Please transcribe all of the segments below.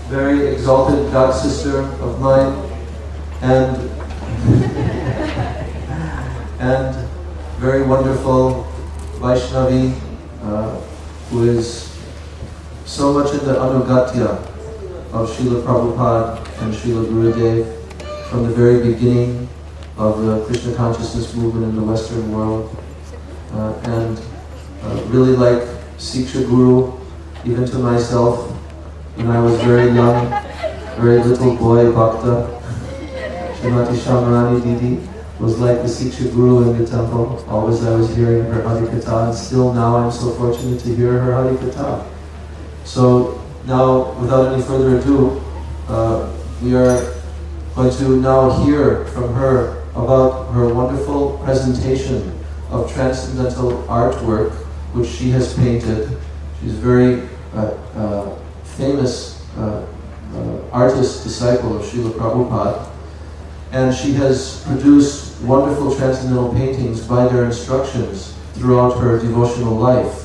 very exalted god sister of mine, and and very wonderful Vaishnavi, who is so much in the anugatya of Srila Prabhupada and Srila Gurudeva from the very beginning of the Krishna consciousness movement in the Western world, and really like Siksha Guru, even to myself, when I was very young, very little boy, Bhakta, Syamarani didi was like the Siksha Guru in the temple. Always I was hearing her Harikatha, and still now I'm so fortunate to hear her Harikatha. So now, without any further ado, we are going to now hear from her about her wonderful presentation of transcendental artwork which she has painted. She's a very famous artist, disciple of Srila Prabhupada, and she has produced wonderful transcendental paintings by their instructions throughout her devotional life.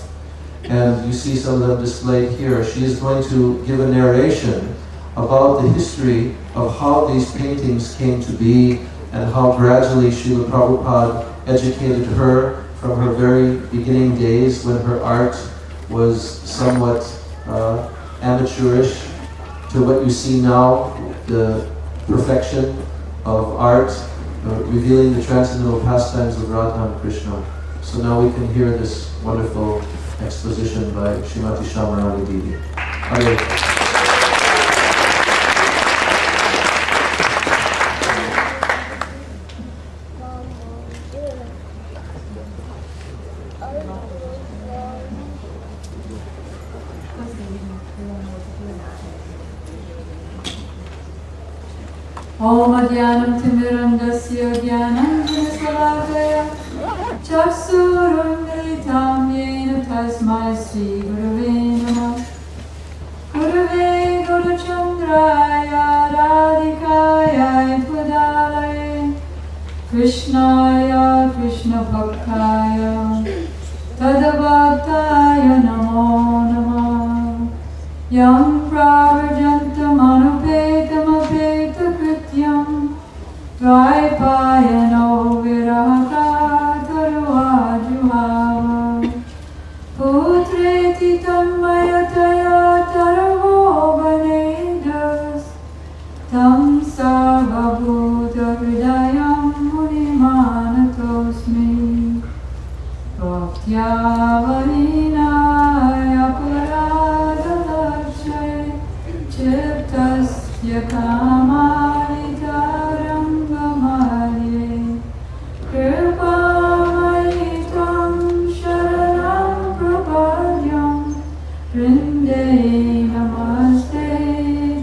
And you see some of them displayed here. She is going to give a narration about the history of how these paintings came to be and how gradually Srila Prabhupada educated her from her very beginning days when her art was somewhat amateurish to what you see now, the perfection of art, revealing the transcendental pastimes of Radha and Krishna. So now we can hear this wonderful exposition by Srimati Syamarani didi. Hare. Om Adyanam Timirandasya Dhyanam Janasalakaya Chaksurundalitam Yena Tasmai Sri Gurave Namah Gurave Guruchandraya Radhikaya Pudalaye Krishnaya Krishna Bhaktaya Tadabhaktaya Namo Namah Yam Pravarjantam Anupetam Apeta Krityam Vaipayano Viraka Taruvajuhava Putreti Tammayataya Taravo Banedas Tam Sarvabhuta Hridayam Munimanatosmi Bhaktyavanina Aparadalakshay Chiptasya Kamalitaram Gamalye Kripamaitam Sharanam Prapadyam Vrinde Namaste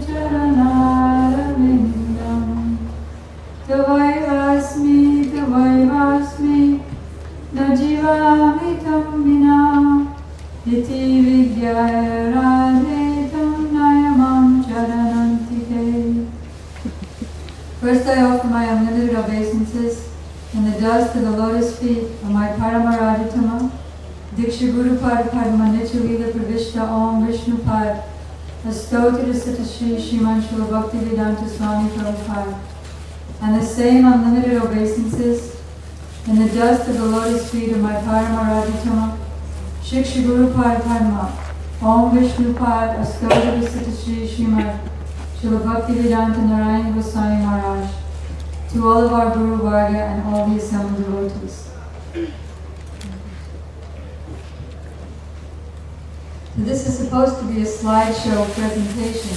Charanaravindam Tavaivasmi Najivami Tam Vina Iti Vidyaya Radhetam Nayamam Charanantike. First I offer my unlimited obeisances and the dust of the lotus feet of my Paramarajatama, Diksha Guru Pad Padma Nichulila Pravishta Om Vishnu Pad, Astotira Satashi Shriman Srila Bhaktivedanta Swami Prabhupada, and the same unlimited obeisances and the dust of the lotus feet of my Paramarajatama, Shiksha Guru Pad Padma, Om Vishnu Pad, Astotira Satashi Shrimad, Srila Bhaktivedanta Narayana Gosvami Maharaj, to all of our Guru Varga and all the assembled devotees. So this is supposed to be a slideshow presentation.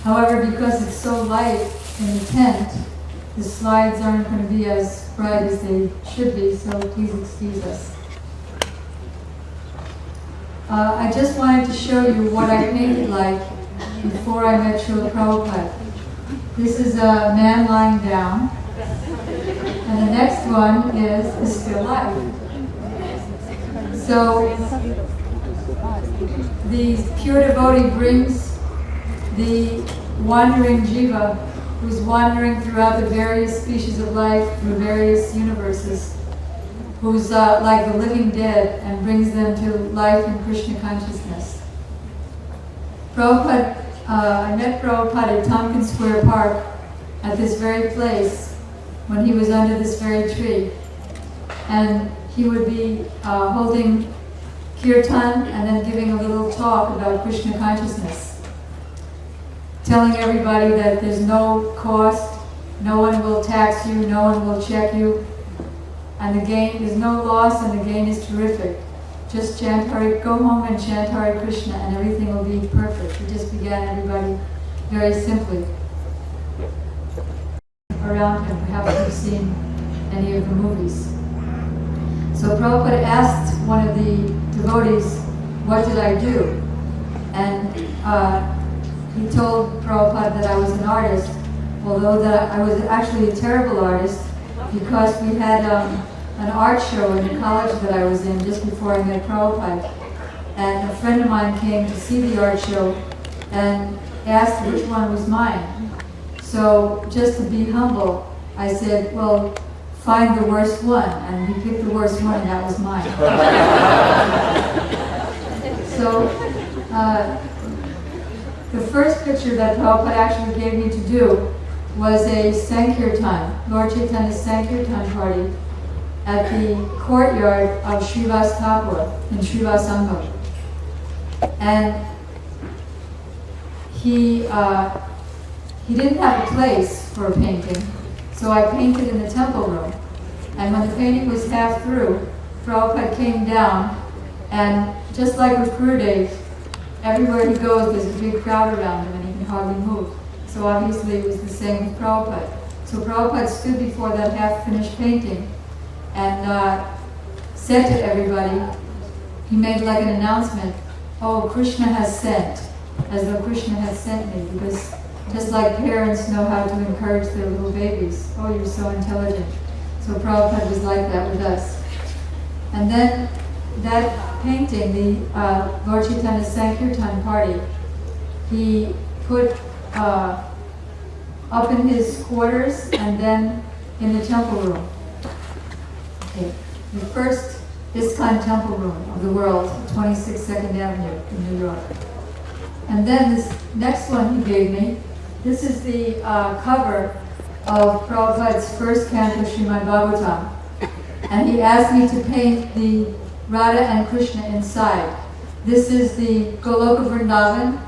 However, because it's so light in the tent, the slides aren't going to be as bright as they should be, so please excuse us. I just wanted to show you what I painted like before I met Srila Prabhupada. This is a man lying down, and the next one is a still life. So the pure devotee brings the wandering jiva who's wandering throughout the various species of life through various universes, who's like the living dead, and brings them to life in Krishna consciousness. Prabhupada I met Prabhupada at Tompkins Square Park at this very place when he was under this very tree. And he would be holding kirtan and then giving a little talk about Krishna consciousness, telling everybody that there's no cost, no one will tax you, no one will check you, and the gain, there's no loss and the gain is terrific. Just chant Hare, go home and chant Hare Krishna and everything will be perfect. He just began everybody very simply. Around him, perhaps you've seen any of the movies. So Prabhupada asked one of the devotees, what did I do? And he told Prabhupada that I was an artist, although that I was actually a terrible artist because we had an art show in the college that I was in just before I met Prabhupada. And a friend of mine came to see the art show and asked which one was mine. So just to be humble, I said, well, find the worst one. And he picked the worst one and that was mine. So the first picture that Prabhupada actually gave me to do was a Sankirtan, Lord Chaitanya's Sankirtan party at the courtyard of Srivas Thakur in Srivasangam. And he didn't have a place for a painting, so I painted in the temple room. And when the painting was half through, Prabhupada came down, and just like with Gurudev, everywhere he goes there's a big crowd around him and he can hardly move. So obviously it was the same with Prabhupada. So Prabhupada stood before that half-finished painting and said to everybody, he made like an announcement, oh, Krishna has sent, as though Krishna has sent me, because just like parents know how to encourage their little babies, oh, you're so intelligent. So Prabhupada was like that with us. And then that painting, the Lord Chaitanya's Sankirtan party, he put up in his quarters and then in the temple room. Okay. The first ISKCON temple room of the world, 26 2nd Avenue in New York. And then this next one he gave me, this is the cover of Prabhupada's first canto, Srimad Bhagavatam. And he asked me to paint the Radha and Krishna inside. This is the Goloka Vrindavan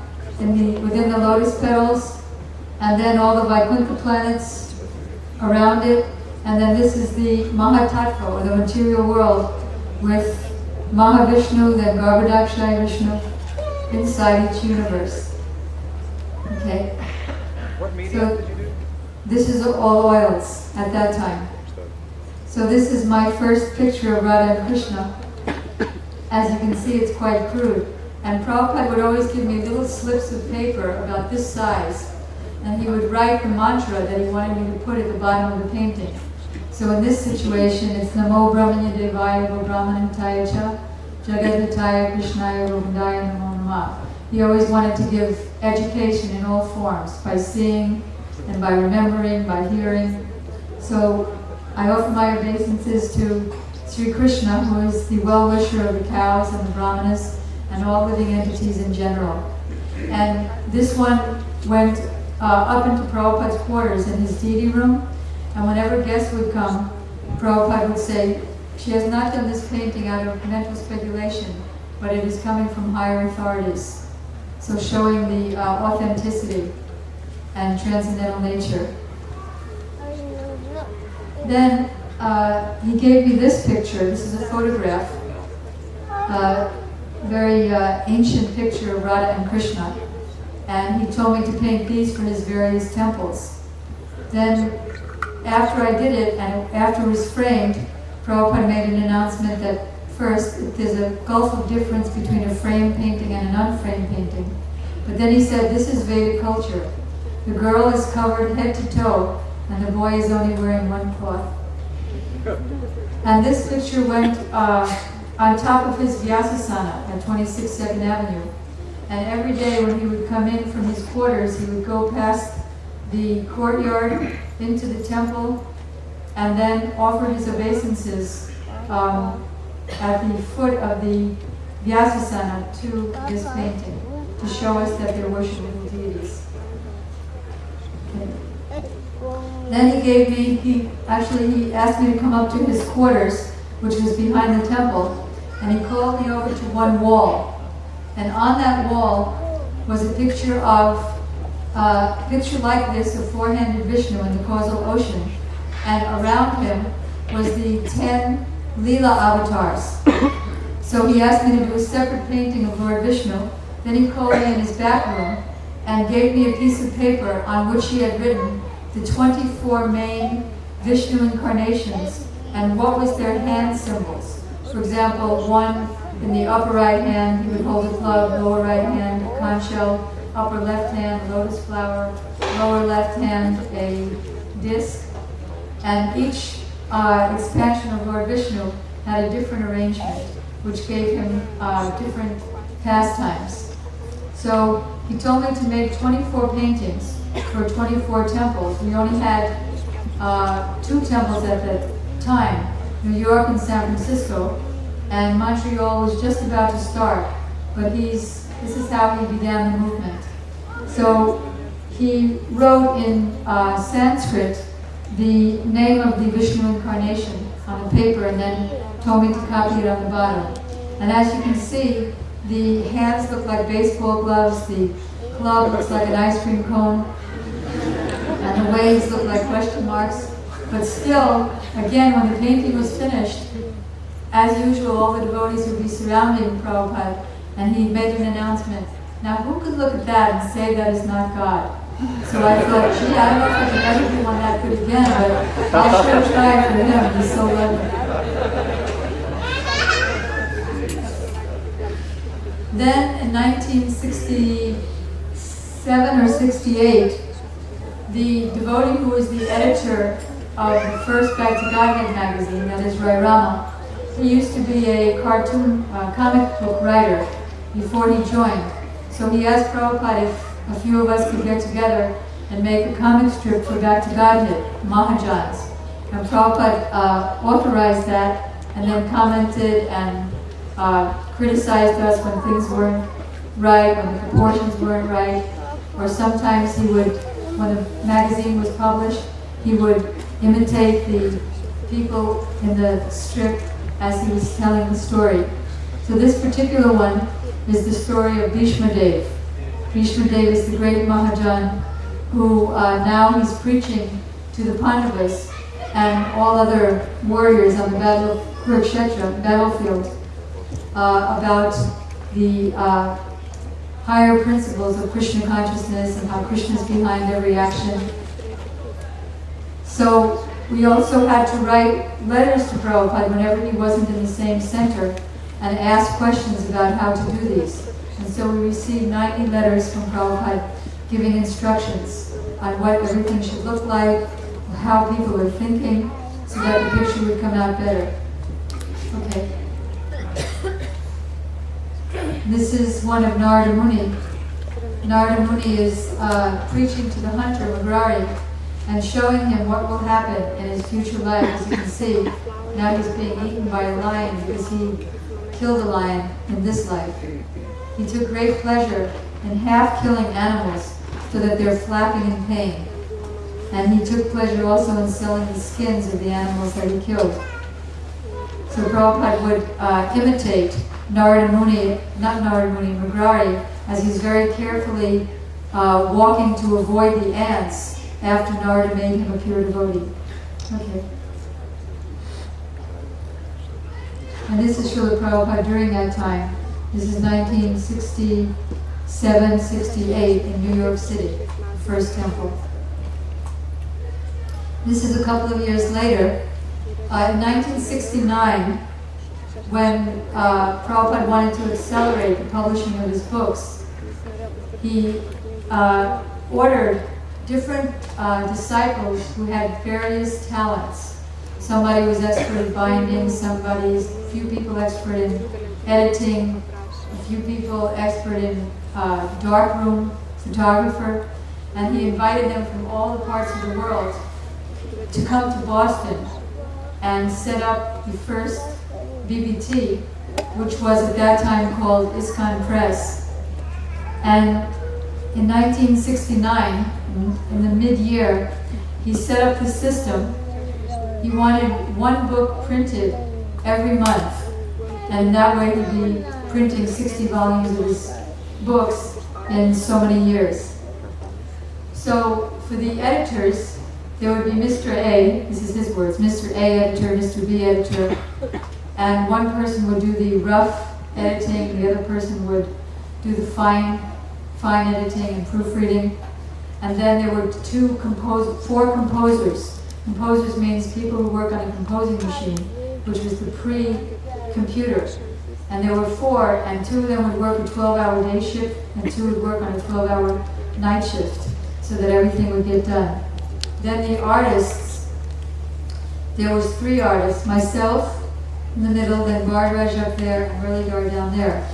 within the lotus petals, and then all the Vaikuntha planets around it. And then this is the Mahatattva, or the material world, with Mahavishnu, then Garbhodakshaya Vishnu, inside each universe. Okay? What medium did you do? This is all oils at that time. So this is my first picture of Radha and Krishna. As you can see, it's quite crude. And Prabhupada would always give me little slips of paper about this size, and he would write the mantra that he wanted me to put at the bottom of the painting. So in this situation, it's Namo Brahmanya Devaya Brahmanantaya Cha Jagadhataya Krishnaya Govindaya Namo Namah. He always wanted to give education in all forms, by seeing and by remembering, by hearing. So I offer my obeisances to Sri Krishna, who is the well-wisher of the cows and the brahmanas and all living entities in general. And this one went up into Prabhupada's quarters in his deity room, and whenever guests would come, Prabhupada would say, she has not done this painting out of mental speculation, but it is coming from higher authorities. So showing the authenticity and transcendental nature. Then he gave me this picture. This is a photograph, very ancient picture of Radha and Krishna. And he told me to paint these for his various temples. Then after I did it, and after it was framed, Prabhupada made an announcement that first, there's a gulf of difference between a framed painting and an unframed painting. But then he said, this is Vedic culture. The girl is covered head to toe, and the boy is only wearing one cloth. And this picture went on top of his Vyasasana at 26 2nd Avenue. And every day when he would come in from his quarters, he would go past the courtyard into the temple and then offer his obeisances at the foot of the Vyasasana to this painting, to show us that they're worshiping the deity. Then he asked me to come up to his quarters, which was behind the temple, and he called me over to one wall. And on that wall was a picture like this of four-handed Vishnu in the causal ocean. And around him was the 10 Leela avatars. So he asked me to do a separate painting of Lord Vishnu. Then he called me in his back room and gave me a piece of paper on which he had written the 24 main Vishnu incarnations and what was their hand symbols. For example, one in the upper right hand, he would hold a club, lower right hand, a conch shell, upper left hand, lotus flower, lower left hand, a disc. And each expansion of Lord Vishnu had a different arrangement, which gave him different pastimes. So he told me to make 24 paintings for 24 temples. We only had 2 temples at that time, New York and San Francisco, and Montreal was just about to start, but this is how he began the movement. So he wrote in Sanskrit the name of the Vishnu incarnation on a paper and then told me to copy it on the bottom. And as you can see, the hands look like baseball gloves, the club looks like an ice cream cone, and the waves look like question marks. But still, again, when the painting was finished, as usual, all the devotees would be surrounding Prabhupada, and he made an announcement. Now, who could look at that and say that is not God? So I thought, gee, I don't know if I can ever do one that good again, but I'll sure try for him. He's so lovely. Then in 1967 or 68, the devotee who was the editor of the first Bhakti Holland magazine, that is Rai Rama, he used to be a cartoon, comic book writer before he joined. So he asked Prabhupada if a few of us could get together and make a comic strip for Bhakti Godhead, Mahajans. And Prabhupada authorized that and then commented and criticized us when things weren't right, when the proportions weren't right, or sometimes he would, when the magazine was published, he would imitate the people in the strip as he was telling the story. So this particular one is the story of Bhishma Dev. Bhishma Dev is the great Mahajan who now he's preaching to the Pandavas and all other warriors on the battlefield about the higher principles of Krishna consciousness and how Krishna is behind every action. So we also had to write letters to Prabhupada whenever he wasn't in the same center and ask questions about how to do these. And so we received 90 letters from Prabhupada giving instructions on what everything should look like, how people were thinking, so that the picture would come out better. Okay. This is one of Narada Muni. Narada Muni is preaching to the hunter, Magrari, and showing him what will happen in his future life. As you can see, now he's being eaten by a lion because he killed a lion in this life. He took great pleasure in half killing animals so that they're flapping in pain. And he took pleasure also in selling the skins of the animals that he killed. So Prabhupada would imitate Narada Muni, not Narada Muni, Magrari, as he's very carefully walking to avoid the ants after Narada made him a pure devotee. Okay. And this is Srila Prabhupada during that time. This is 1967, 68 in New York City, the first temple. This is a couple of years later. In 1969, when Prabhupada wanted to accelerate the publishing of his books, he ordered different disciples who had various talents. Somebody was expert in binding, a few people expert in editing, a few people expert in darkroom photographer, and he invited them from all the parts of the world to come to Boston and set up the first BBT, which was at that time called ISKCON Press. And in 1969, in the mid-year, he set up the system. He wanted one book printed every month, and that way he'd be printing 60 volumes of his books in so many years. So for the editors, there would be Mr. A, this is his words, Mr. A editor, Mr. B editor, and one person would do the rough editing, the other person would do the fine editing and proofreading. And then there were four composers. Composers means people who work on a composing machine, which was the pre-computer. And there were four, and two of them would work a 12-hour day shift, and two would work on a 12-hour night shift, so that everything would get done. Then the artists, there was 3 artists, myself in the middle, then Bhardwaj up there, and Muralidhar down there.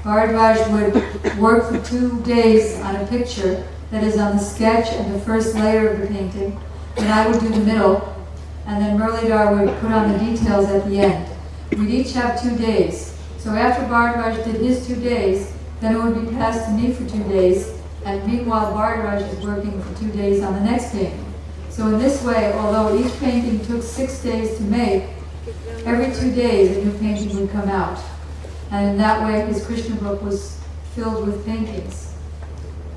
Bhardwaj would work for 2 days on a picture that is on the sketch and the first layer of the painting, and I would do the middle, and then Muralidhar would put on the details at the end. We'd each have 2 days. So after Bhardwaj did his 2 days, then it would be passed to me for 2 days, and meanwhile Bhardwaj is working for 2 days on the next painting. So in this way, although each painting took 6 days to make, every 2 days a new painting would come out. And in that way his Krishna book was filled with paintings.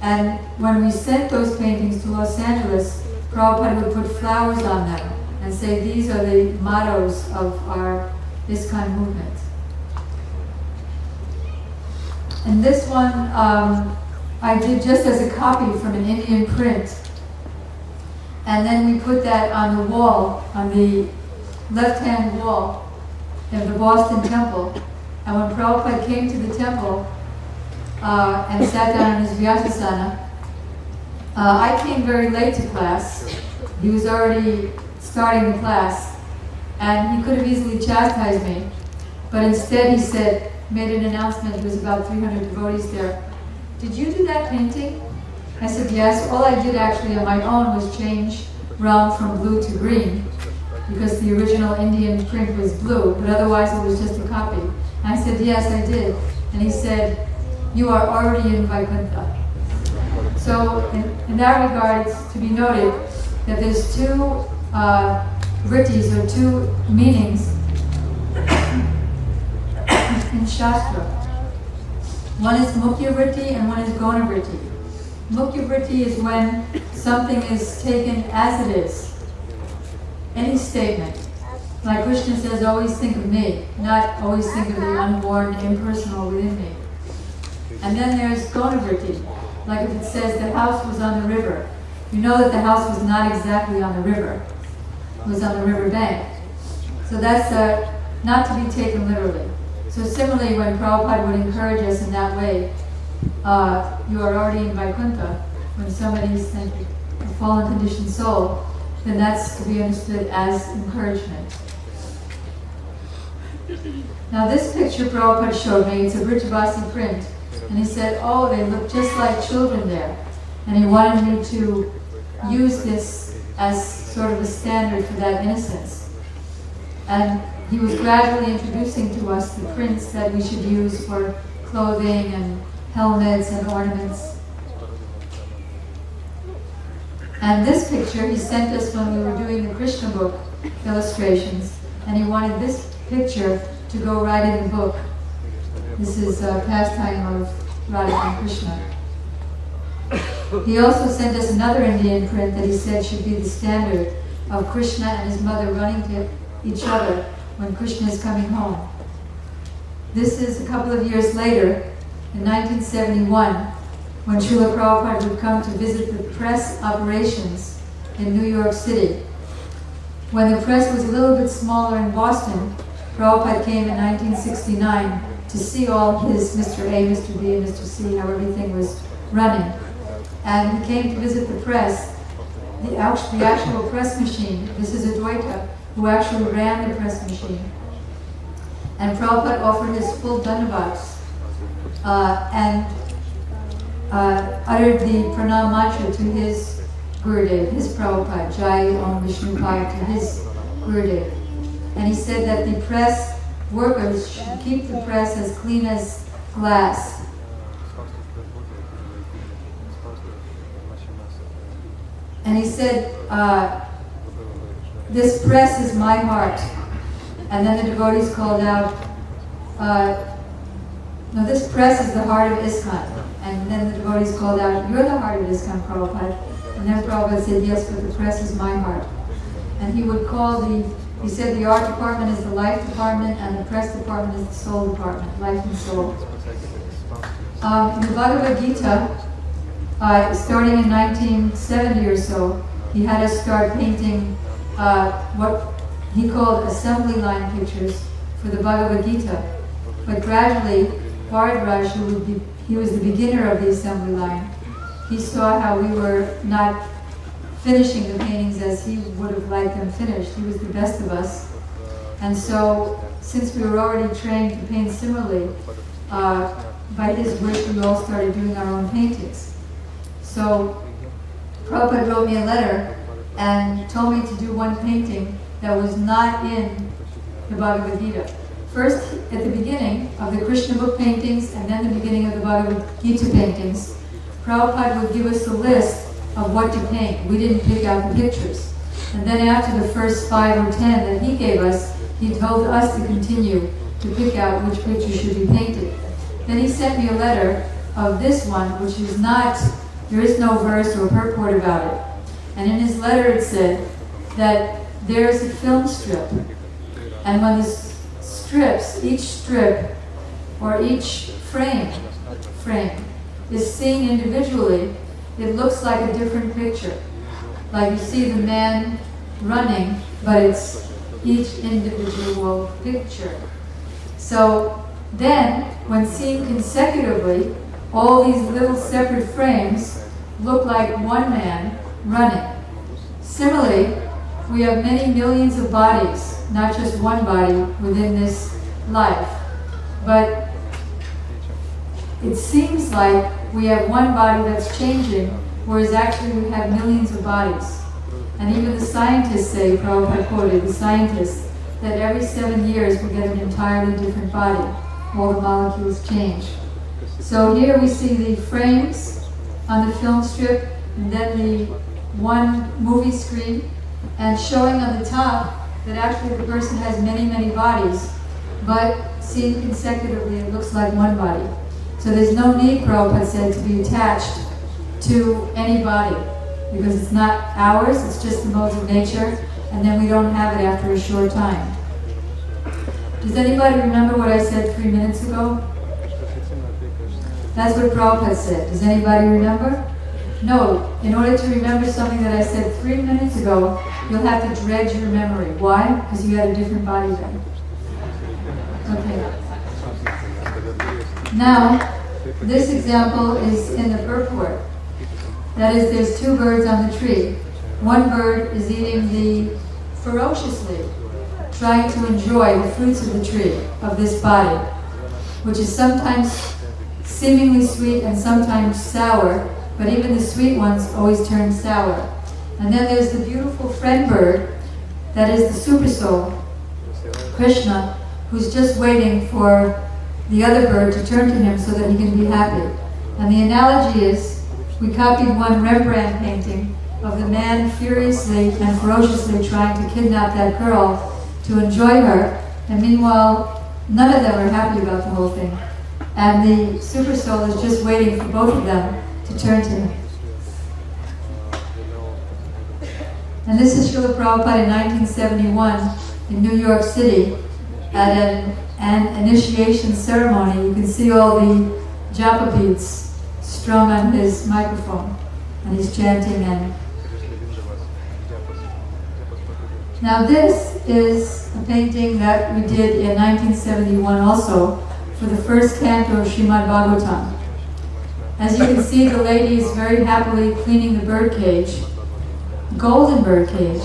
And when we sent those paintings to Los Angeles, Prabhupada would put flowers on them and say these are the mottos of our ISKCON movement. And this one I did just as a copy from an Indian print. And then we put that on the wall, on the left-hand wall of the Boston temple. And when Prabhupada came to the temple and sat down in his Vyasasana, I came very late to class. He was already starting the class, and he could have easily chastised me. But instead he said, made an announcement, there was about 300 devotees there. Did you do that painting? I said, yes. All I did actually on my own was change Ram from blue to green, because the original Indian print was blue, but otherwise it was just a copy. And I said, yes, I did. And he said, you are already in Vaikuntha. So in that regard, it's to be noted that there's 2 vrittis, or 2 meanings in Shastra. One is Mukhya vritti and one is Gona vritti. Mukhya vritti is when something is taken as it is. Any statement. Like Krishna says, always think of me, not always think of the unborn, impersonal within me. And then there's Gona vritti. Like if it says the house was on the river. You know that the house was not exactly on the river. It was on the river bank. So that's not to be taken literally. So similarly, when Prabhupada would encourage us in that way, you are already in Vaikuntha, when somebody is a fallen conditioned soul, then that's to be understood as encouragement. Now this picture Prabhupada showed me, it's a Brijavasi print, and he said, oh, they look just like children there. And he wanted me to use this as sort of a standard for that innocence. And he was gradually introducing to us the prints that we should use for clothing and helmets and ornaments. And this picture he sent us when we were doing the Krishna book illustrations, and he wanted this picture to go right in the book. This is a pastime of Radha and Krishna. He also sent us another Indian print that he said should be the standard of Krishna and his mother running to each other when Krishna is coming home. This is a couple of years later, in 1971, when Srila Prabhupada would come to visit the press operations in New York City. When the press was a little bit smaller in Boston, Prabhupada came in 1969 to see all his Mr. A, Mr. B, and Mr. C, how everything was running. And he came to visit the press, the actual press machine. This is Advaita, who actually ran the press machine. And Prabhupada offered his full dhanavats and uttered the pranam mantra to his Gurudev, his Prabhupada, Jai Om Vishnu Pai, to his Gurudev. And he said that the press workers should keep the press as clean as glass. And he said, this press is my heart. And then the devotees called out, no, this press is the heart of ISKCON. And then the devotees called out, you're the heart of ISKCON, Prabhupada. And then Prabhupada said, yes, but the press is my heart. And he would call he said the art department is the life department and the press department is the soul department, life and soul. In the Bhagavad Gita, starting in 1970 or so, he had us start painting what he called assembly line pictures for the Bhagavad Gita. But gradually, Bharadraj, he was the beginner of the assembly line, he saw how we were not finishing the paintings as he would have liked them finished. He was the best of us. And so, since we were already trained to paint similarly, by his wish we all started doing our own paintings. So, Prabhupada wrote me a letter and told me to do one painting that was not in the Bhagavad Gita. First, at the beginning of the Krishna book paintings and then the beginning of the Bhagavad Gita paintings, Prabhupada would give us a list of what to paint. We didn't pick out the pictures. And then after the first 5 or 10 that he gave us, he told us to continue to pick out which pictures should be painted. Then he sent me a letter of this one, which is not, there is no verse or purport about it. And in his letter it said that there's a film strip. And when the strips, each strip or each frame is seen individually, it looks like a different picture. Like you see the man running, but it's each individual picture. So then, when seen consecutively, all these little separate frames look like one man running. Similarly, we have many millions of bodies, not just one body within this life. But it seems like we have one body that's changing, whereas actually we have millions of bodies. And even the scientists say, Prabhupada quoted, the scientists, that every 7 years we get an entirely different body. All the molecules change. So here we see the frames on the film strip, and then the one movie screen, and showing on the top that actually the person has many, many bodies, but seen consecutively it looks like one body. So there's no need, Prabhupada said, to be attached to any body, because it's not ours, it's just the modes of nature, and then we don't have it after a short time. Does anybody remember what I said 3 minutes ago? That's what Prabhupada said. Does anybody remember? No, in order to remember something that I said 3 minutes ago, you'll have to dredge your memory. Why? Because you had a different body then. Okay. Now, this example is in the purport. That is, there's 2 birds on the tree. One bird is eating ferociously, trying to enjoy the fruits of the tree, of this body, which is sometimes seemingly sweet and sometimes sour, but even the sweet ones always turn sour. And then there's the beautiful friend bird, that is the super soul, Krishna, who's just waiting for the other bird to turn to him so that he can be happy. And the analogy is, we copied one Rembrandt painting of the man furiously and ferociously trying to kidnap that girl to enjoy her, and meanwhile, none of them are happy about the whole thing. And the super soul is just waiting for both of them to turn to him. And this is Srila Prabhupada in 1971 in New York City at an initiation ceremony. You can see all the japa beads strung on his microphone, and he's chanting. And now this is a painting that we did in 1971 also for the first canto of Srimad Bhagavatam. As you can see, the lady is very happily cleaning the bird cage, golden bird cage,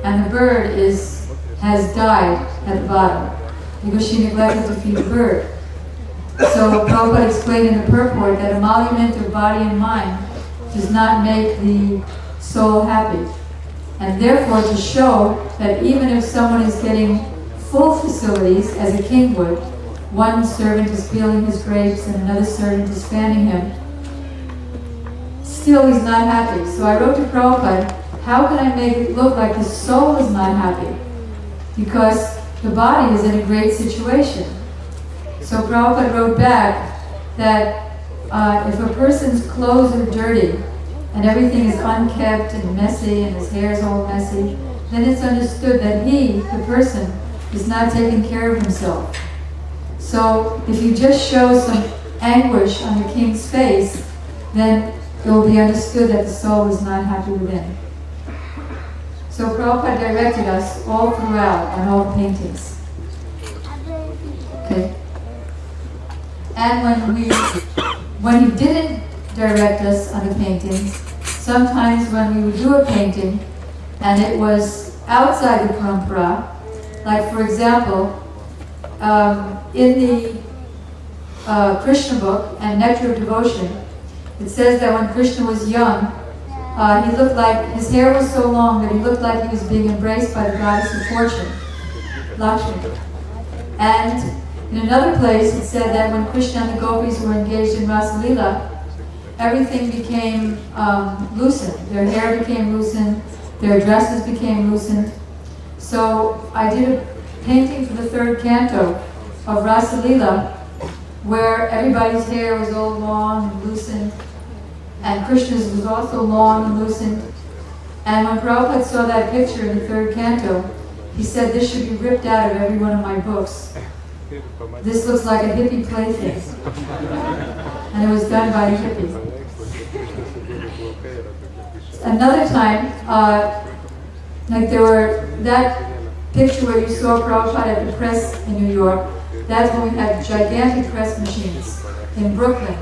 and the bird has died at the bottom because she neglected to feed the bird. So Prabhupada explained in the purport that emolument of body and mind does not make the soul happy. And therefore, to show that even if someone is getting full facilities as a king would, one servant is peeling his grapes and another servant is fanning him, still he's not happy. So I wrote to Prabhupada, how can I make it look like the soul is not happy? Because the body is in a great situation. So Prabhupada wrote back that if a person's clothes are dirty and everything is unkempt and messy and his hair is all messy, then it's understood that he, the person, is not taking care of himself. So if you just show some anguish on the king's face, then it will be understood that the soul is not happy within. So Prabhupada directed us all throughout on all the paintings. Okay. And when he didn't direct us on the paintings, sometimes when we would do a painting and it was outside the parampara, like for example, in the Krishna book and Nectar of Devotion, it says that when Krishna was young, he looked like, his hair was so long that he looked like he was being embraced by the goddess of fortune, Lakshmi. And in another place it said that when Krishna and the gopis were engaged in Rasa Lila, everything became loosened. Their hair became loosened, their dresses became loosened. So I did a painting for the third canto of Rasa Lila where everybody's hair was all long and loosened, and Krishna's was also long and loosened. And when Prabhupada saw that picture in the third canto, he said, this should be ripped out of every one of my books. This looks like a hippie plaything. And it was done by a hippie. Another time, like there were, that picture where you saw Prabhupada at the press in New York, that's when we had gigantic press machines in Brooklyn.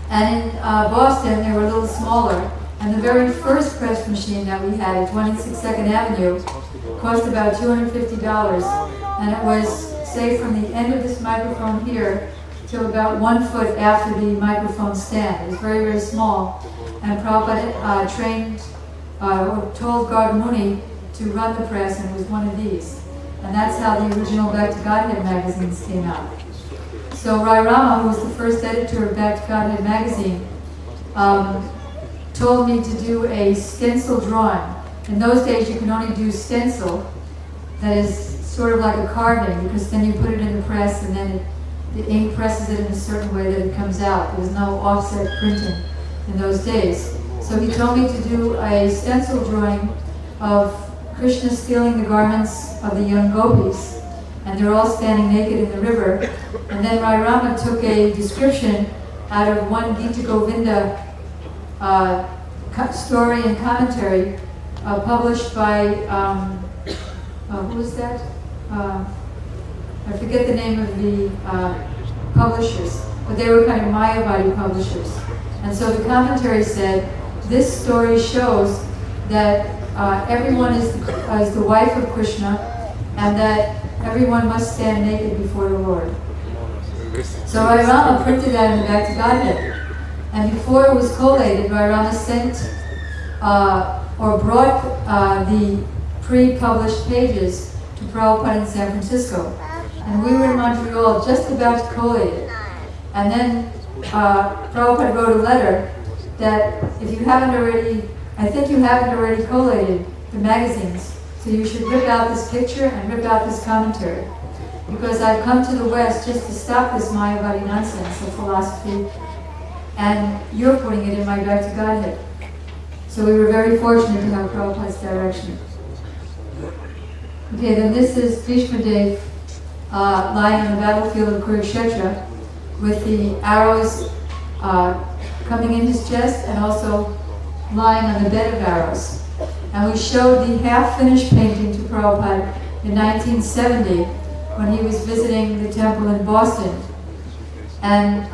And in Boston, they were a little smaller. And the very first press machine that we had at 26th Avenue cost about $250. And it was, say, from the end of this microphone here to about 1 foot after the microphone stand. It was very, very small. And Prabhupada told Gautamuni to run the press, and it was one of these. And that's how the original Back to Godhead magazines came out. So Rai Rama, who was the first editor of Back to Godhead magazine, told me to do a stencil drawing. In those days you can only do stencil, that is sort of like a carving, because then you put it in the press and then the ink presses it in a certain way that it comes out. There was no offset printing in those days. So he told me to do a stencil drawing of Krishna stealing the garments of the young gopis, and they're all standing naked in the river. And then Rai Rama took a description out of one Gita Govinda story and commentary published by, who was that? I forget the name of the publishers, but they were kind of Mayavadi publishers. And so the commentary said, this story shows that everyone is the wife of Krishna, and that everyone must stand naked before the Lord. So Rai Rama printed that in the Back to Godhead. And before it was collated, Rai Rama sent or brought the pre-published pages to Prabhupada in San Francisco. And we were in Montreal just about to collate it. And then Prabhupada wrote a letter that if you haven't already, I think you haven't already collated the magazines, so you should rip out this picture and rip out this commentary. Because I've come to the West just to stop this Mayavadi nonsense of philosophy, and you're putting it in my Back to Godhead. So we were very fortunate to have Prabhupada's direction. Okay, then this is Bhishma Dev lying on the battlefield of Kurukshetra with the arrows coming in his chest and also lying on the bed of arrows. And we showed the half-finished painting to Prabhupada in 1970 when he was visiting the temple in Boston. And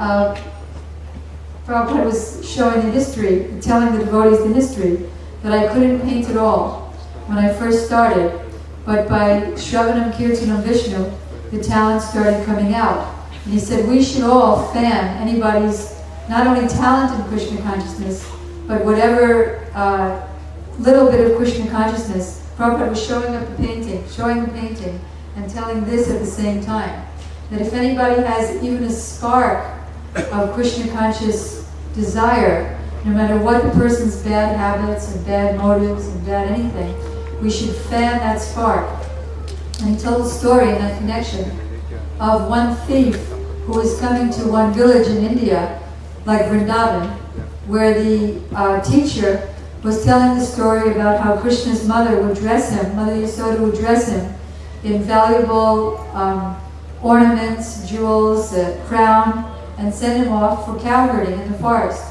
Prabhupada was showing the history, telling the devotees the history, that I couldn't paint at all when I first started, but by Shravanam Kirtanam Visnu, the talent started coming out. And he said, we should all fan anybody's, not only talent in Krishna consciousness, but whatever little bit of Krishna consciousness. Prabhupada was showing the painting, and telling this at the same time. That if anybody has even a spark of Krishna conscious desire, no matter what the person's bad habits and bad motives and bad anything, we should fan that spark. And he told a story in that connection of one thief who was coming to one village in India, like Vrindavan, where the teacher was telling the story about how Krishna's mother would dress him, Mother Yasoda would dress him in valuable ornaments, jewels, a crown, and send him off for cow herding in the forest.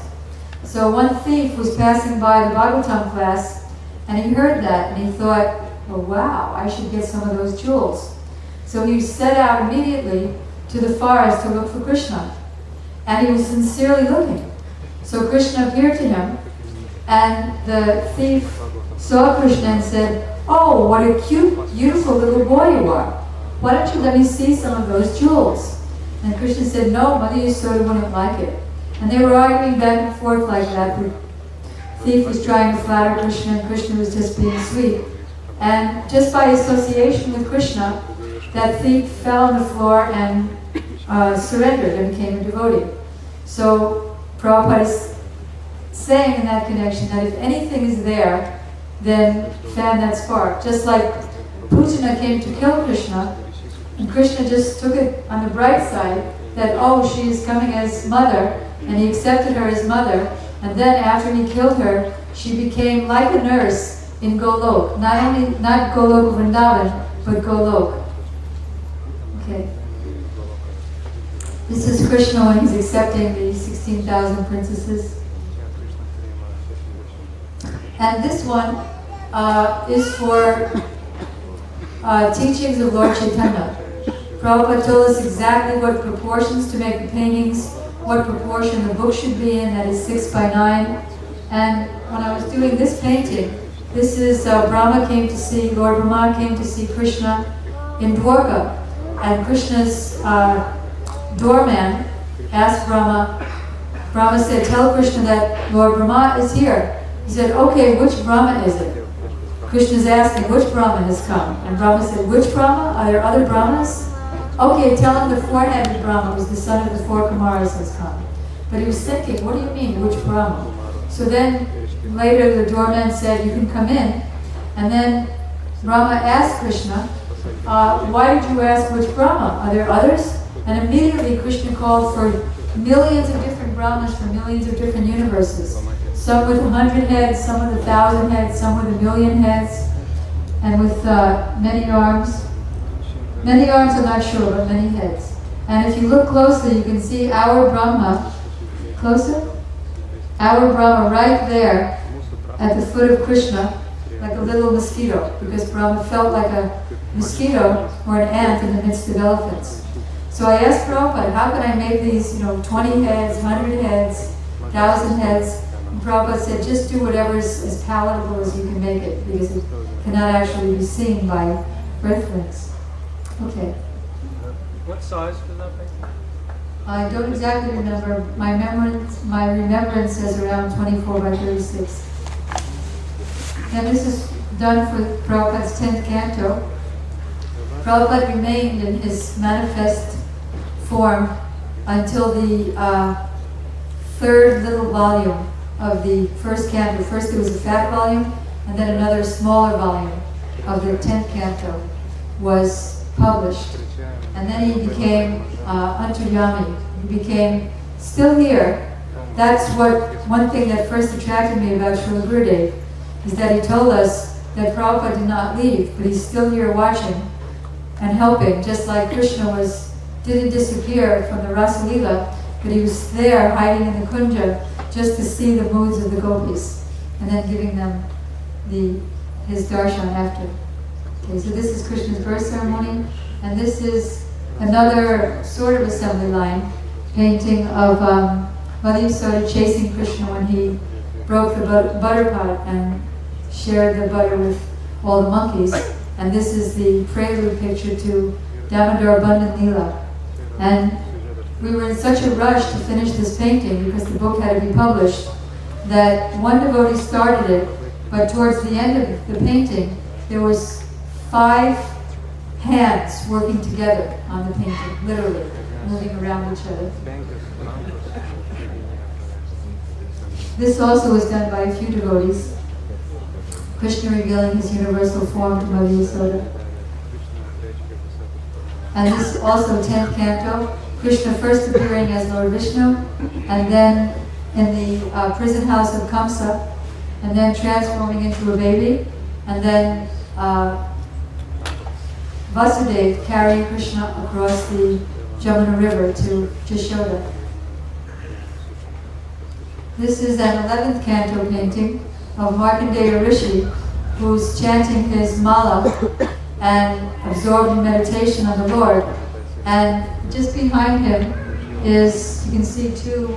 So one thief was passing by the Bhagavatam class, and he heard that, and he thought, oh wow, I should get some of those jewels. So he set out immediately to the forest to look for Krishna. And he was sincerely looking. So Krishna appeared to him, and the thief saw Krishna and said, oh, what a cute, beautiful little boy you are. Why don't you let me see some of those jewels? And Krishna said, no, Mother Yasoda wouldn't like it. And they were arguing back and forth like that. The thief was trying to flatter Krishna, and Krishna was just being sweet. And just by association with Krishna, that thief fell on the floor and surrendered and became a devotee. So Prabhupada is saying in that connection that if anything is there, then fan that spark. Just like Putana came to kill Krishna, and Krishna just took it on the bright side that, oh, she is coming as mother, and he accepted her as mother, and then after he killed her, she became like a nurse in Golok. Not Golok Vrindavan, but Golok. Okay. This is Krishna when he's accepting the 16,000 princesses. And this one is for teachings of Lord Chaitanya. Prabhupada told us exactly what proportions to make the paintings, what proportion the book should be in, that is 6 by 9. And when I was doing this painting, this is Brahma came to see, Lord Brahma came to see Krishna in Dwarka. And Krishna's doorman asked Brahma, Brahma said, tell Krishna that Lord Brahma is here. He said, okay, which Brahma is it? Krishna's asking, which Brahma has come? And Brahma said, which Brahma? Are there other Brahmas? Okay, tell him the four-headed Brahma, who's the son of the four Kumaras, has come. But he was thinking, what do you mean, which Brahma? So then later the doorman said, you can come in. And then Brahma asked Krishna, why did you ask which Brahma? Are there others? And immediately Krishna called for millions of different Brahmas from millions of different universes. Some with 100 heads, some with 1,000 heads, some with 1,000,000 heads, and with many arms. Many arms, I'm not sure, but many heads. And if you look closely, you can see our Brahma, closer? Our Brahma right there at the foot of Krishna, like a little mosquito, because Brahma felt like a mosquito or an ant in the midst of elephants. So I asked Prabhupada, how can I make these, 20 heads, 100 heads, 1,000 heads? And Prabhupada said, just do whatever is as palatable as you can make it, because it cannot actually be seen by earthlings. Okay. What size does that make? I don't exactly remember. My remembrance says around 24 by 36. And this is done for Prabhupada's 10th canto. Prabhupada remained in his manifest form until the third little volume of the first canto. First there was a fat volume, and then another smaller volume of the 10th canto was published. And then he became Antaryami. He became still here. That's one thing that first attracted me about Srila Gurudeva, is that he told us that Prabhupada did not leave, but he's still here watching and helping, just like Krishna didn't disappear from the Rasa Leela, but he was there hiding in the kunja just to see the moods of the gopis and then giving them his darshan after. Okay, so this is Krishna's birth ceremony, and this is another sort of assembly line painting of Mother Yasoda chasing Krishna when he broke the butter pot and shared the butter with all the monkeys. And this is the prelude picture to Damodar Bandhan Leela. And we were in such a rush to finish this painting because the book had to be published that one devotee started it, but towards the end of the painting there was 5 hands working together on the painting, literally moving around each other. This also was done by a few devotees. Krishna revealing his universal form to Mother Yasoda. And this also 10th canto, Krishna first appearing as Lord Vishnu, and then in the prison house of Kamsa, and then transforming into a baby, and then Vasudeva carrying Krishna across the Jamuna River to Jashoda. This is an 11th canto painting of Markandeya Rishi, who's chanting his mala and absorbed in meditation on the Lord. And just behind him is, you can see two,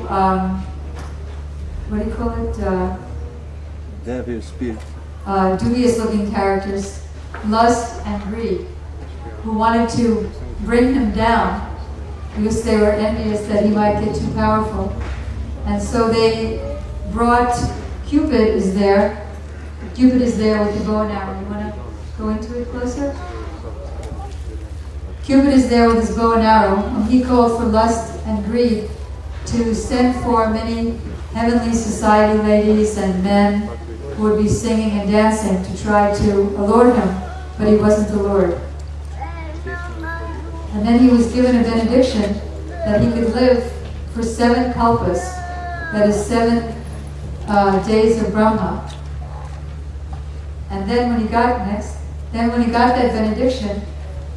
what do you call it? Dubious looking characters, lust and greed, who wanted to bring him down because they were envious that he might get too powerful. And so they brought, Cupid is there with the bow and arrow. You want to go into it closer? Cupid is there with his bow and arrow, and he called for lust and greed to send for many heavenly society ladies and men who would be singing and dancing to try to allure him, but he wasn't allured. And then he was given a benediction that he could live for 7 kalpas, that is 7 days of Brahma. And then when he got that benediction,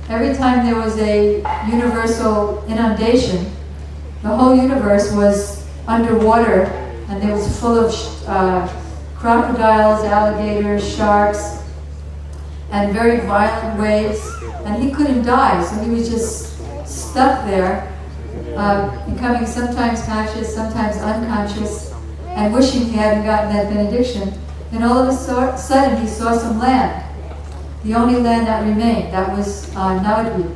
every time there was a universal inundation, the whole universe was underwater, and it was full of crocodiles, alligators, sharks, and very violent waves, and he couldn't die, so he was just stuck there, becoming sometimes conscious, sometimes unconscious, and wishing he hadn't gotten that benediction. And all of a sudden he saw some land, the only land that remained, that was Navadvip.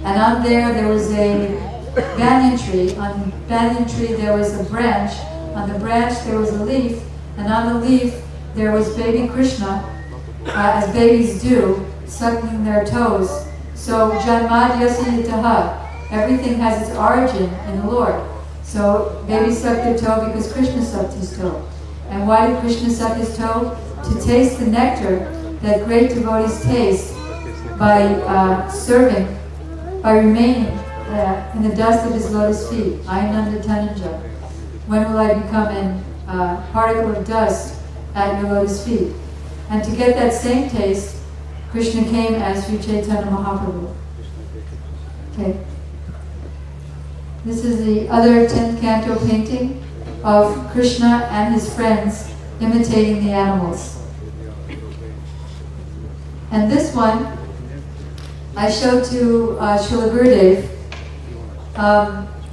And on there was a banyan tree. On the banyan tree there was a branch. On the branch there was a leaf. And on the leaf there was baby Krishna, as babies do, sucking their toes. So Janmadhyasi Taha, everything has its origin in the Lord. So baby sucked their toe because Krishna sucked his toe. And why did Krishna suck his toe? To taste the nectar that great devotees taste by serving, by remaining in the dust of his lotus feet. Ainanda Tananja. When will I become a particle of dust at your lotus feet? And to get that same taste, Krishna came as Sri Chaitanya Mahaprabhu. Okay. This is the other 10th canto painting of Krishna and his friends imitating the animals. And this one I showed to Srila Gurudeva.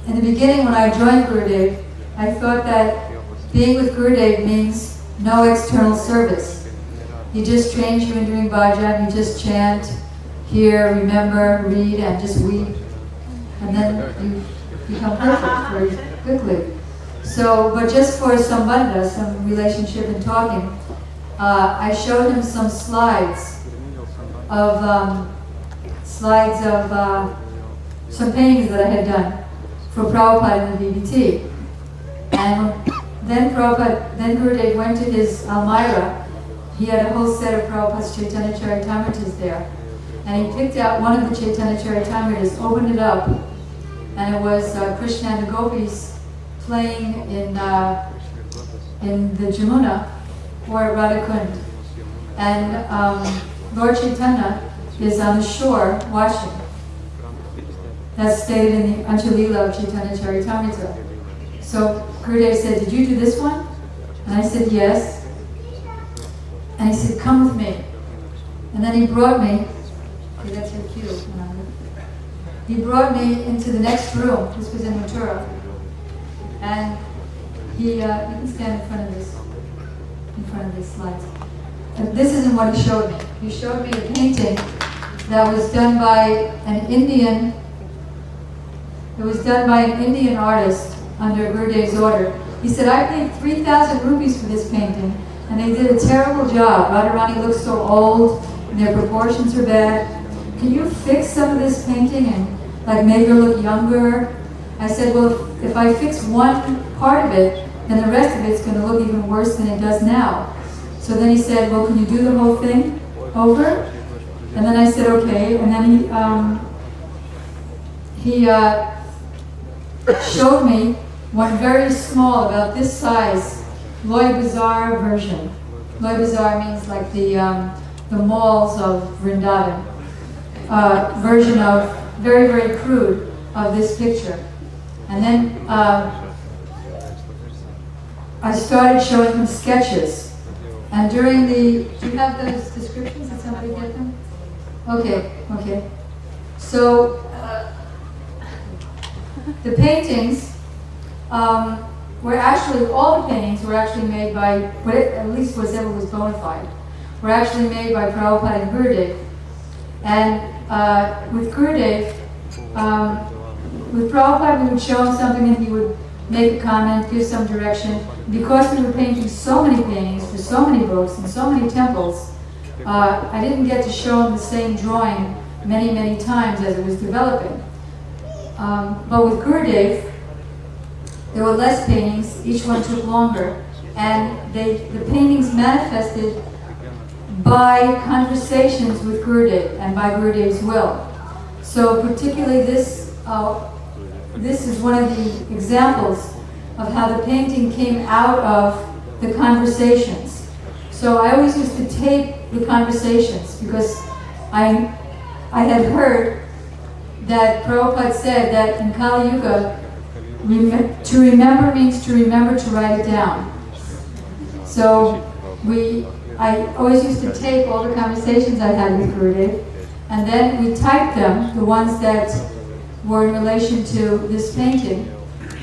In the beginning when I joined Gurudeva, I thought that being with Gurudeva means no external service. He just trains you in doing bhajan, you just chant, hear, remember, read, and just weep. And then you become perfect very quickly. So, but just for sambandha, some relationship and talking, I showed him some slides of some paintings that I had done for Prabhupada in the BBT. And then Gurudeva went to his Almira. He had a whole set of Prabhupada's Chaitanya Charitamritas there. And he picked out one of the Chaitanya Charitamritas, opened it up, and it was Krishna and the gopis playing in the Jamuna or at Radhakund. And Lord Chaitanya is on the shore watching. That's stated in the Anjalila of Chaitanya Charitamrita. So Gurudeva said, "Did you do this one?" And I said, "Yes." And he said, "Come with me." And then he brought me, okay, that's your cue. He brought me into the next room. This was in Mathura. And you can stand in front of these slides. And this isn't what he showed me. He showed me a painting that was done by an Indian. It was done by an Indian artist under Gurudeva's order. He said, "I paid 3,000 rupees for this painting, and they did a terrible job. Radharani looks so old, and their proportions are bad. Can you fix some of this painting and like make her look younger?" I said, "Well, if I fix one part of it, then the rest of it's going to look even worse than it does now. So then he said, well, can you do the whole thing over? And then I said, okay. And then he showed me one very small, about this size, Loy Bazaar version. Loy Bazaar means like the malls of Vrindavan. Version of, very, very crude, of this picture. And then I started showing him sketches. And during the, do you have those descriptions? Did somebody get them? Okay, okay. So, the paintings were actually, all the paintings were actually made by, at least whatever was bona fide, were actually made by Prabhupada and Gurudev. And with Gurudev, with Prabhupada, we would show him something and he would make a comment, give some direction. Because we were painting so many paintings for so many books and so many temples, I didn't get to show him the same drawing many, many times as it was developing. But with Gurudev, there were less paintings, each one took longer, and the paintings manifested by conversations with Gurudev and by Gurudev's will. So particularly this is one of the examples of how the painting came out of the conversations. So I always used to tape the conversations because I had heard that Prabhupada said that in Kali Yuga, to remember means to remember to write it down. So I always used to tape all the conversations I had with Gurudev, and then we typed them, the ones that were in relation to this painting,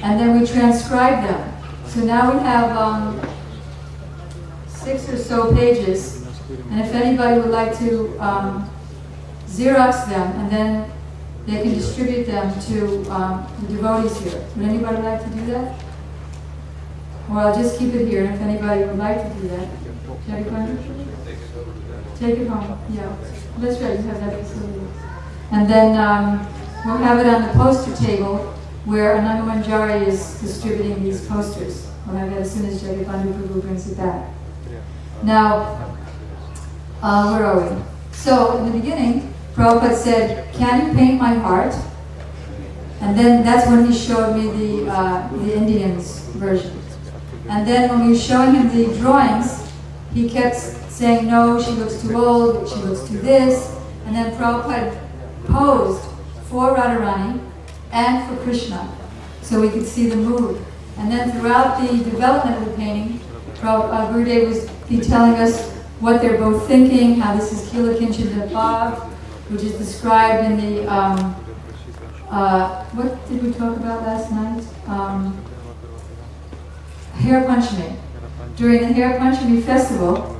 and then we transcribed them. So now we have 6 or so pages, and if anybody would like to Xerox them, and then they can distribute them to the devotees here. Would anybody like to do that? Or I'll just keep it here, and if anybody would like to do that. Take it home, yeah. That's right, you have that facility. And then we'll have it on the poster table where Ananda Manjari is distributing these posters. We'll have that as soon as Jagabandhu Prabhu brings it back. Now, where are we? So, in the beginning, Prabhupada said, can you paint my heart? And then that's when he showed me the Indians version. And then when we were showing him the drawings, he kept saying, no, she looks too old, she looks too this. And then Prabhupada posed for Radharani and for Krishna, so we could see the mood. And then throughout the development of the painting, Gurudev was telling us what they're both thinking, how this is Kila Kinchita Bhav, which is described in the, what did we talk about last night? Hair Panchami. During the Hair Panchami festival,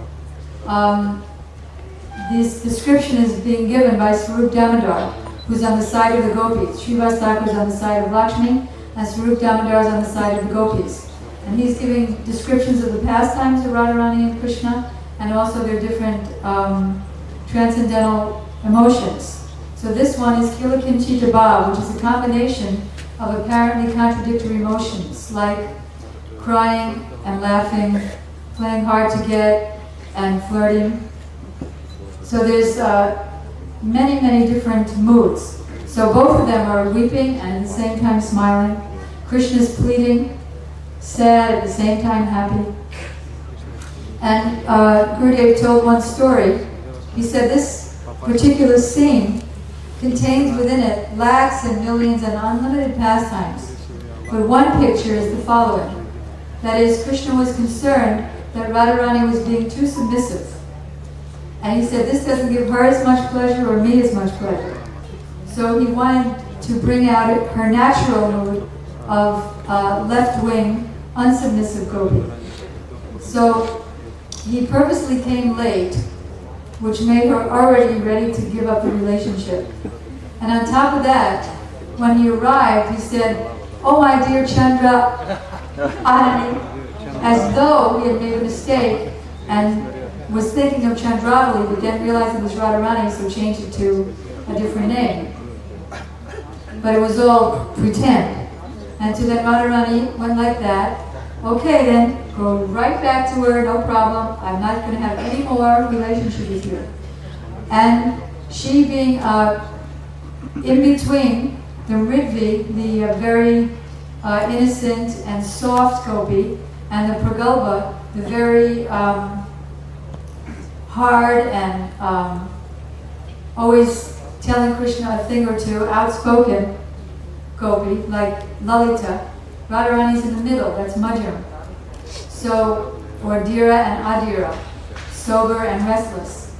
this description is being given by Swarup Damodar, who's on the side of the gopis. Srivas Thakur is on the side of Lakshmi, and Swarup Damodar is on the side of the gopis. And he's giving descriptions of the pastimes of Radharani and Krishna, and also their different transcendental emotions. So this one is Kila Kinchita Bhav, which is a combination of apparently contradictory emotions, like crying and laughing, playing hard to get, and flirting. So there's many, many different moods. So both of them are weeping and at the same time smiling. Krishna's pleading, sad, at the same time happy. And Gurudev told one story. He said this particular scene contains within it lakhs and millions and unlimited pastimes. But one picture is the following. That is, Krishna was concerned that Radharani was being too submissive. And he said, this doesn't give her as much pleasure or me as much pleasure. So he wanted to bring out her natural mood of left-wing, unsubmissive gopi. So he purposely came late, which made her already ready to give up the relationship. And on top of that, when he arrived, he said, oh my dear Chandra Anani, as though he had made a mistake and was thinking of Chandravali, but then realized it was Radharani, so changed it to a different name. But it was all pretend. And so then Radharani went like that, okay then, go right back to her, no problem. I'm not going to have any more relationship with you. And she being in between the Ridvi, the very innocent and soft gopi, and the Pragalpa, the very hard and always telling Krishna a thing or two, outspoken gopi, like Lalita. Radharani's in the middle, that's Madhyam. So, or Dhira and Adhira, sober and restless.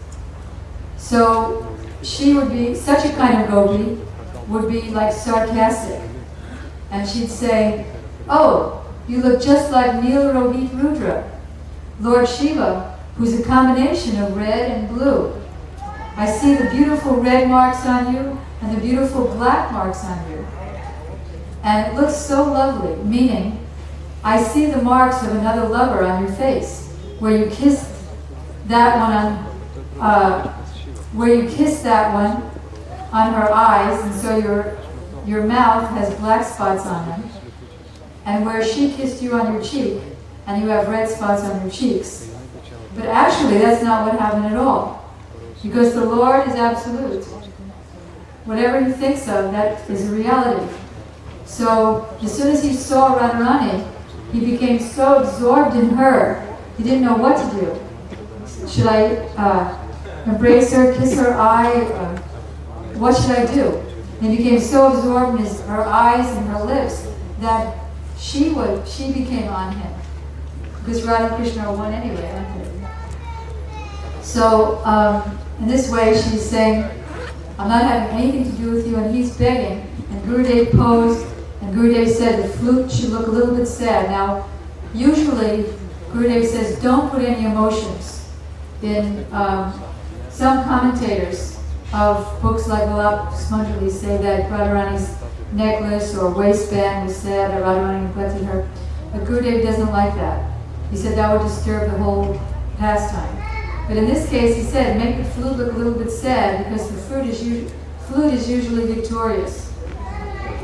So, she would be, such a kind of gopi would be like sarcastic. And she'd say, oh, you look just like Nil Rohit Rudra, Lord Shiva, who's a combination of red and blue. I see the beautiful red marks on you and the beautiful black marks on you. And it looks so lovely, meaning, I see the marks of another lover on your face, where you kissed that one on her eyes, and so your mouth has black spots on them, and where she kissed you on your cheek, and you have red spots on your cheeks. But actually, that's not what happened at all, because the Lord is absolute. Whatever he thinks of, that is a reality. So, as soon as he saw Radharani, he became so absorbed in her, he didn't know what to do. Should I embrace her, kiss her eye? What should I do? And he became so absorbed in her eyes and her lips that she became on him. Because Radha and Krishna are one anyway, aren't they? So, in this way, she's saying, I'm not having anything to do with you, and he's begging. And Gurudev posed, and Gurudev said the flute should look a little bit sad. Now, usually, Gurudev says, don't put any emotions. In some commentators of books like Valap Smanjali say that Radharani's necklace or waistband was sad, or Radharani neglected her. But Gurudev doesn't like that. He said that would disturb the whole pastime. But in this case, he said, make the flute look a little bit sad, because the flute is usually victorious.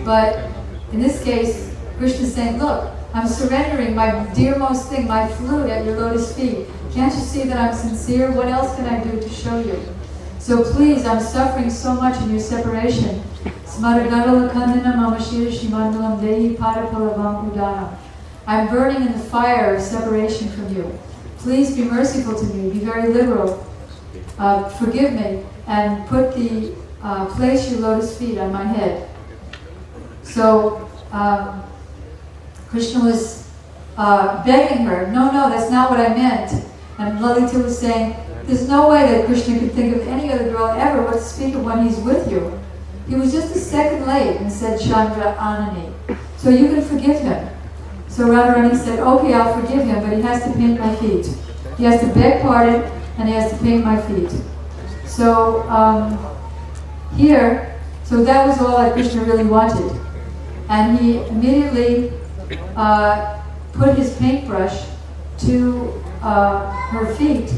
But in this case, Krishna is saying, look, I'm surrendering my dearmost thing, my flute, at your lotus feet. Can't you see that I'm sincere? What else can I do to show you? So please, I'm suffering so much in your separation. I'm burning in the fire of separation from you. Please be merciful to me, be very liberal. Forgive me, and put the place your lotus feet on my head. So Krishna was begging her, no, that's not what I meant. And Lalita was saying, there's no way that Krishna could think of any other girl ever, what to speak of when he's with you. He was just a second late, and said Chandra Anani. So you can forgive him. So Radharani said, okay, I'll forgive him, but he has to paint my feet. He has to beg pardon, and he has to paint my feet. So so that was all that Krishna really wanted. And he immediately put his paintbrush to her feet.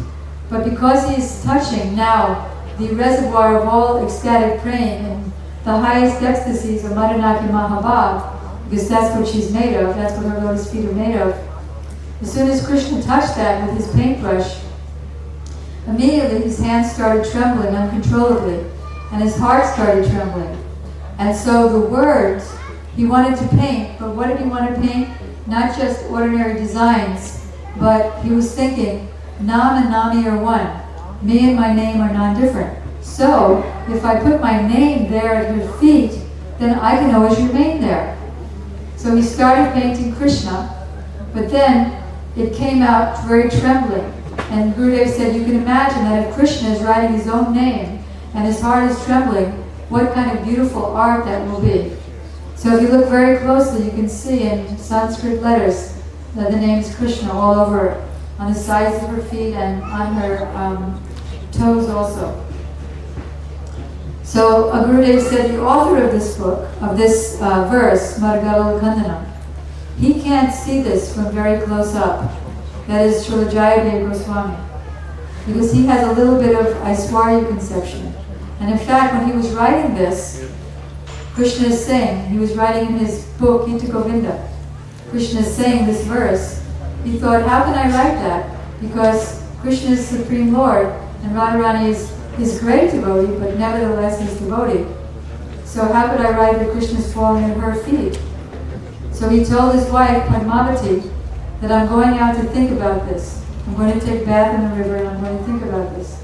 But because he's touching now the reservoir of all ecstatic praying and the highest ecstasies of Madhanaki Mahabhav, because that's what she's made of, that's what her lotus feet are made of. As soon as Krishna touched that with his paintbrush, immediately his hands started trembling uncontrollably, and his heart started trembling. And so the words he wanted to paint, but what did he want to paint? Not just ordinary designs, but he was thinking, Nam and Nami are one. Me and my name are non-different. So, if I put my name there at your feet, then I can always remain there. So he started painting Krishna, but then it came out very trembling. And Gurudev said, you can imagine that if Krishna is writing his own name and his heart is trembling, what kind of beautiful art that will be. So if you look very closely, you can see in Sanskrit letters that the name is Krishna all over it, on the sides of her feet and on her toes also. So Gurudev said the author of this book, of this verse, Margala Kandanam, he can't see this from very close up. That is Srila Jayadev Goswami. Because he has a little bit of Aishwarya conception. And in fact, when he was writing this, Krishna is saying, he was writing in his book, Gita Govinda, Krishna is saying this verse, he thought, how can I write that? Because Krishna is Supreme Lord, and Radharani is his great devotee, but nevertheless his devotee. So how could I write that Krishna is falling at her feet? So he told his wife, Padmavati, that I'm going out to think about this. I'm going to take a bath in the river and I'm going to think about this.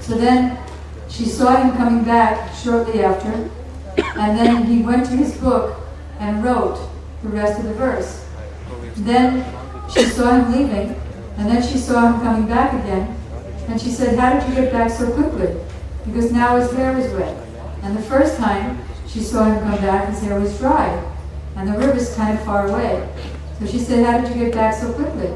So then she saw him coming back shortly after, and then he went to his book and wrote the rest of the verse. Then she saw him leaving, and then she saw him coming back again, and she said, how did you get back so quickly? Because now his hair was wet. And the first time she saw him come back, his hair was dry, and the river's kind of far away. So she said, how did you get back so quickly?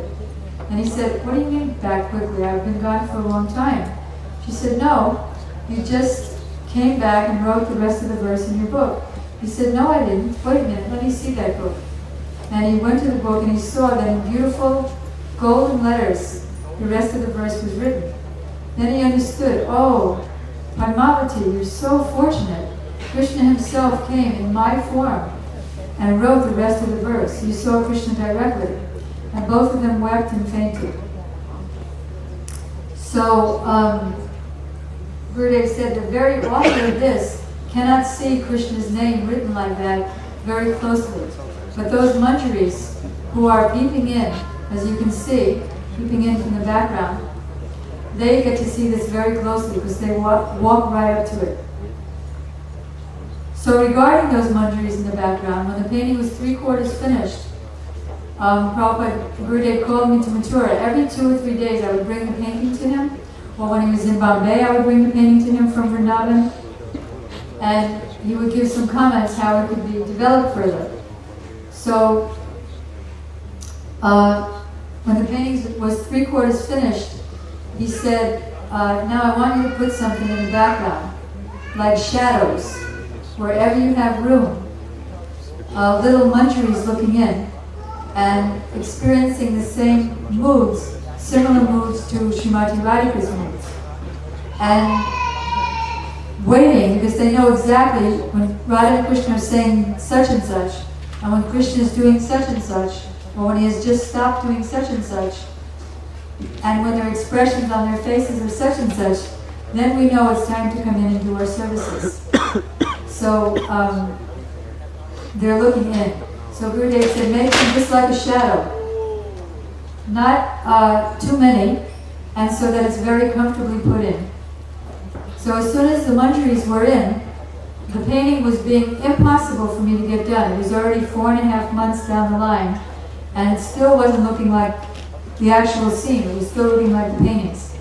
And he said, what do you mean back quickly? I've been gone for a long time. She said, no, you just came back and wrote the rest of the verse in your book. He said, no, I didn't. Wait a minute, let me see that book. And he went to the book and he saw that in beautiful golden letters, the rest of the verse was written. Then he understood, oh, Padmavati, you're so fortunate. Krishna himself came in my form and wrote the rest of the verse. You saw Krishna directly. And both of them wept and fainted. So, Gurudev said the very author of this cannot see Krishna's name written like that very closely. But those manjaris who are peeping in, as you can see, peeping in from the background, they get to see this very closely because they walk right up to it. So regarding those manjaris in the background, when the painting was 3/4 finished, Prabhupada Gurudev called me to Mathura. Every 2 or 3 days I would bring the painting to him, or when he was in Bombay I would bring the painting to him from Vrindavan, and he would give some comments how it could be developed further. So when the painting was 3/4 finished, he said, now I want you to put something in the background, like shadows, wherever you have room, little manjaris looking in, and experiencing the same moods, similar moods to Srimati Radhika's moods. And waiting, because they know exactly when Radha and Krishna are saying such and such, and when Krishna is doing such and such, or when he has just stopped doing such and such, and when their expressions on their faces are such and such, then we know it's time to come in and do our services. So they're looking in. So Gurudev said, make them just like a shadow. Not too many, and so that it's very comfortably put in. So as soon as the manjaris were in, the painting was being impossible for me to get done. It was already 4.5 months down the line, and it still wasn't looking like the actual scene. It was still looking like the paintings.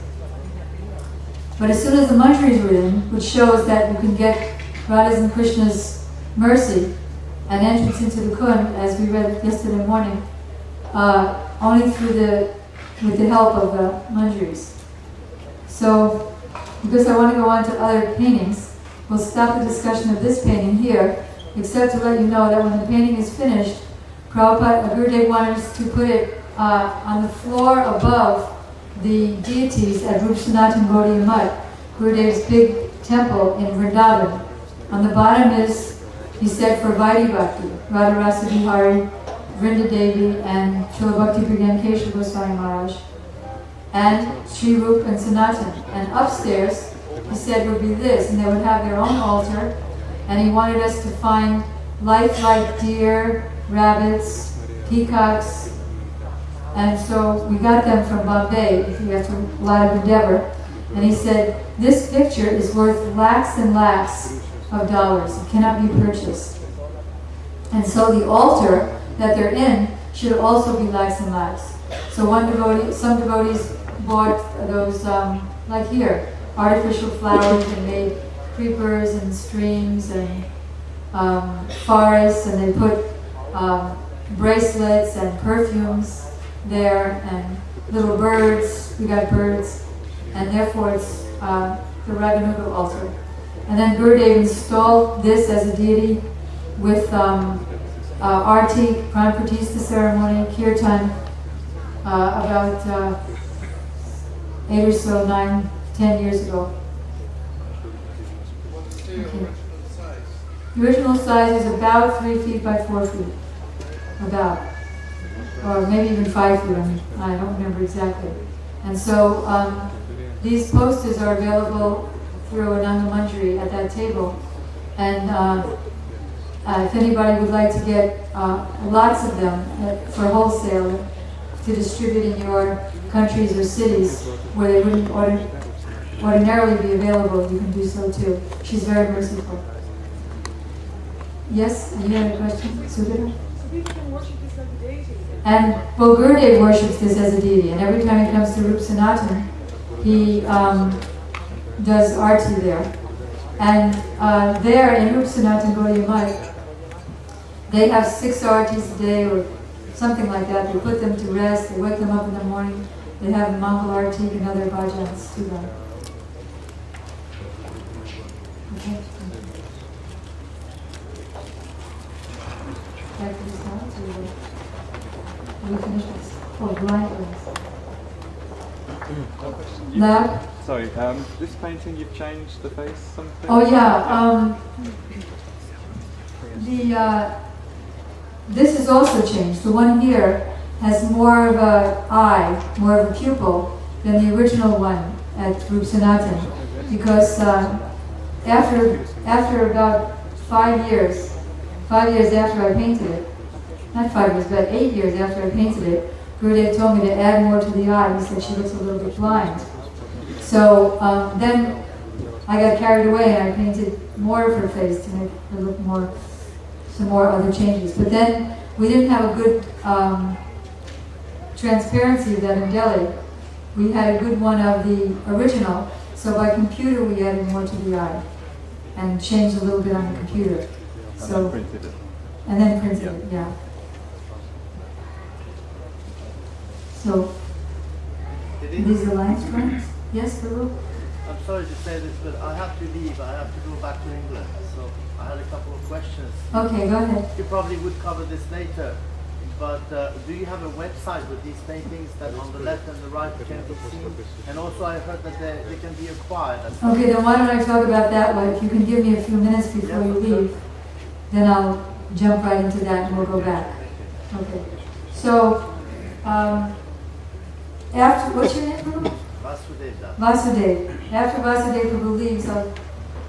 But as soon as the manjaris were in, which shows that you can get Radha's and Krishna's mercy and entrance into the Kund, as we read yesterday morning, only with the help of the manjaris. So, because I want to go on to other paintings, we'll stop the discussion of this painting here, except to let you know that when the painting is finished, Prabhupada Gurudev wanted us to put it on the floor above the deities at Rup Sanatan Gaudiya Mutt, Gurudev's big temple in Vrindavan. On the bottom is, he said, for Vaidhi Bhakti, Radha Rasa Bihari, Vrinda Devi, and Srila Bhaktivedanta Keshav Gosvami Maharaj, and Sri Rup and Sanatan. And upstairs, he said, would be this, and they would have their own altar, and he wanted us to find lifelike deer, rabbits, peacocks, and so we got them from Bombay, after a lot of endeavor, and he said, this picture is worth lakhs and lakhs of dollars. It cannot be purchased. And so the altar that they're in should also be lakhs and lakhs. So some devotees bought those, like here, artificial flowers and made creepers and streams and forests, and they put bracelets and perfumes there and little birds. We got birds, and therefore it's the Raganuga altar. And then Gurudev installed this as a deity with Arti, Pranapratista ceremony, kirtan, about 8 or so, 9, 10 years ago. Okay. The original size is about 3 feet by 4 feet. About. or maybe even 5 feet. I don't remember exactly. And so these posters are available through Ananga Manjari at that table. And if anybody would like to get lots of them for wholesale to distribute in your countries or cities where they wouldn't ordinarily be available, you can do so too. She's very merciful. Yes, you had a question, Sudhira? So people can worship this like a deity? And well, Gurudev worships this as a deity, and every time he comes to Rup Sanatan, he does arti there. And there in Rup Sanatan Gaudiya Math, they have 6 artis a day or something like that. They put them to rest, they wake them up in the morning, they have Mangal Arti and other bhajans to them. Okay. Back to the slides, or we finish this? Oh, blind ones. Loud? Sorry, this painting you've changed the face something? Oh yeah, this is also changed. The one here has more of a eye, more of a pupil than the original one at Rup Sanatan, because after about 5 years after I painted it, not 5 years, but 8 years after I painted it, Gurudev told me to add more to the eye. He said she looks a little bit blind. So then I got carried away and I painted more of her face to make her look more, some more other changes. But then we didn't have a good transparency of that in Delhi. We had a good one of the original, so by computer we added more to the eye and changed a little bit on the computer. So, and then printed it, yeah. So, these are lines, friends? Yes, Guru? I'm sorry to say this, but I have to leave. I have to go back to England. So I had a couple of questions. Okay, go ahead. You probably would cover this later. But do you have a website with these paintings that on the left and the right can be seen? And also I heard that they can be acquired. Okay, then why don't I talk about that one? If you can give me a few minutes before you leave, then I'll jump right into that and we'll go back. Okay. So, after, what's your name, Guru? Vasudev. After Vasudev Prabhu leaves, I'll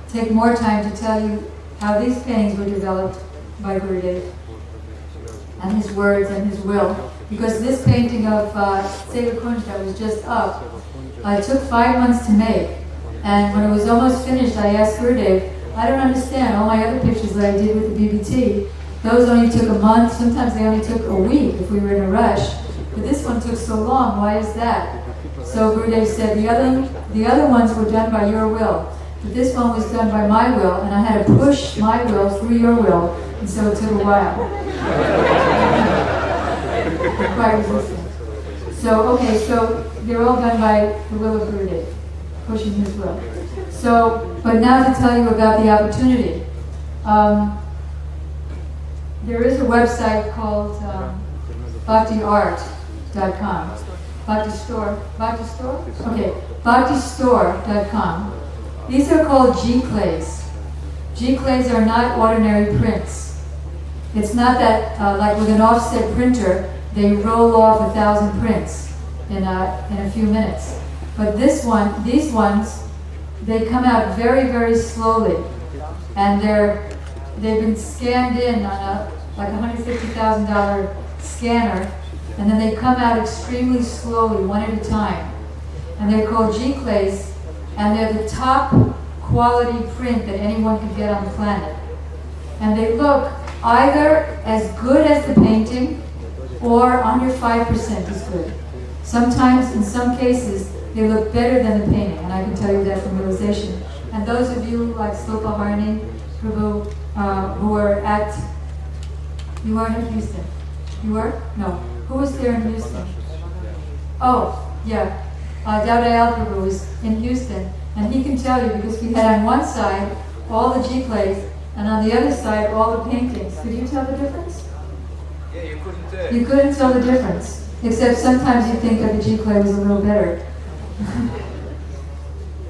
take more time to tell you how these paintings were developed by Gurudev and his words and his will. Because this painting of Seva Kunj that was just up, it took 5 months to make. And when it was almost finished, I asked Gurudev, I don't understand, all my other pictures that I did with the BBT, those only took a month, sometimes they only took a week if we were in a rush. But this one took so long, why is that? So Gurudev said, the other ones were done by your will, but this one was done by my will, and I had to push my will through your will, and so it took a while. Quite resistant. So, okay, so they're all done by the will of Gurudev, pushing his will. So, but now to tell you about the opportunity. There is a website called bhaktiart.com. Bhakti Store? Okay, bhaktistore.com. These are called G-clays. G-clays are not ordinary prints. It's not that, like with an offset printer, they roll off 1,000 prints in a few minutes. But these ones, they come out very, very slowly. And they've been scanned in on like $150,000 scanner, and then they come out extremely slowly, one at a time. And they're called G-clays, and they're the top quality print that anyone could get on the planet. And they look either as good as the painting or under 5% as good. Sometimes, in some cases, they look better than the painting, and I can tell you that from realization. And those of you like Sloka Harni, Prabhu, who were at, you weren't in Houston? You were? No. Who was there in Houston? Oh, yeah. Dowdayal Prabhu was in Houston, and he can tell you because we had on one side all the G-clays, and on the other side all the paintings. Could you tell the difference? Yeah, you couldn't do it. You couldn't tell the difference, except sometimes you think that the G-clay was a little better.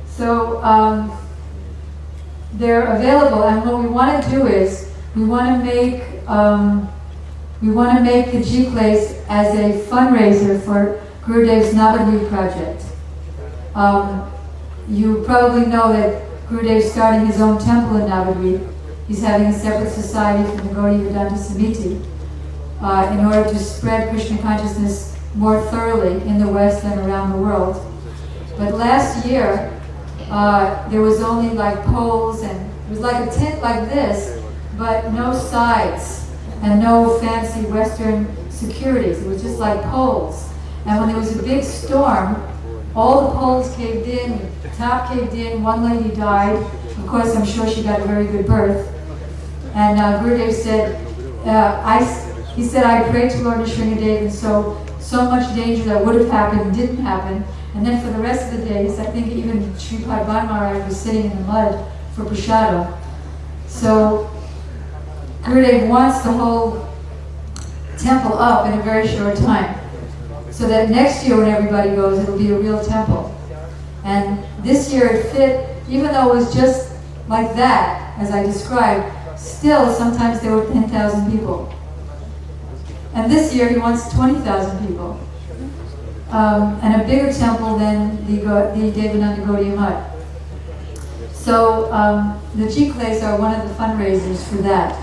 So they're available, and what we want to do is we want to make we want to make the G-Clays as a fundraiser for Gurudev's Navadvip project. You probably know that Gurudev's starting his own temple in Navadvip. He's having a separate society from the Bhaktivedanta Samiti in order to spread Krishna consciousness more thoroughly in the West and around the world. But last year, there was only like poles, and it was like a tent like this, but no sides and no fancy Western securities. It was just like poles. And when there was a big storm, all the poles caved in, the top caved in, one lady died. Of course, I'm sure she got a very good birth. And Gurudev said, he said, I prayed to Lord Nrsingadev, and so much danger that would have happened didn't happen. And then for the rest of the days, I think even Sripad Maharaja was sitting in the mud for prashadam. So Gurudev wants the whole temple up in a very short time, so that next year when everybody goes, it'll be a real temple. And this year it fit, even though it was just like that, as I described, still sometimes there were 10,000 people. And this year he wants 20,000 people. And a bigger temple than the Devananda Gaudiya Mutt. So the G-Clays are one of the fundraisers for that.